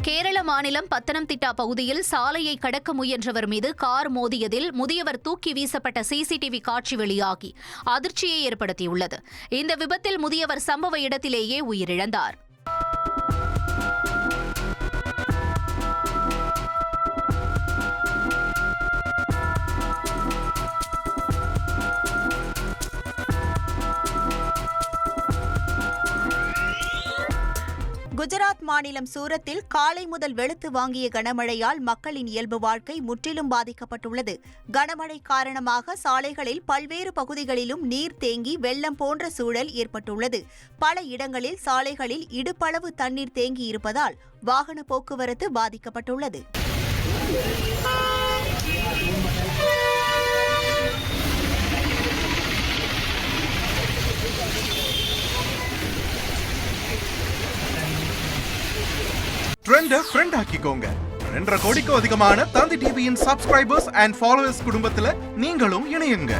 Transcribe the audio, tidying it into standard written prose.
கேரள மாநிலம் பத்தனம்திட்டா பகுதியில் சாலையை கடக்க முயன்றவர் மீது கார் மோதியதில் முதியவர் தூக்கி வீசப்பட்ட சிசிடிவி காட்சி வெளியாகி அதிர்ச்சியை ஏற்படுத்தியுள்ளது. இந்த விபத்தில் முதியவர் சம்பவ இடத்திலேயே உயிரிழந்தார். குஜராத் மாநிலம் சூரத்தில் காலை முதல் வெளுத்து வாங்கிய கனமழையால் மக்களின் இயல்பு வாழ்க்கை முற்றிலும் பாதிக்கப்பட்டுள்ளது. கனமழை காரணமாக சாலைகளில் பல்வேறு பகுதிகளிலும் நீர் தேங்கி வெள்ளம் போன்ற சூழல் ஏற்பட்டுள்ளது. பல இடங்களில் சாலைகளில் இடுப்பளவு தண்ணீர் தேங்கி இருப்பதால் வாகன போக்குவரத்து பாதிக்கப்பட்டுள்ளது. ஃப்ரெண்ட் ஆக்கிக்கோங்க. 2.5 கோடிக்கும் அதிகமான தந்தி டிவியின் சப்ஸ்கிரைபர்ஸ் அண்ட் ஃபாலோவர்ஸ் குடும்பத்துல நீங்களும் இணையுங்க.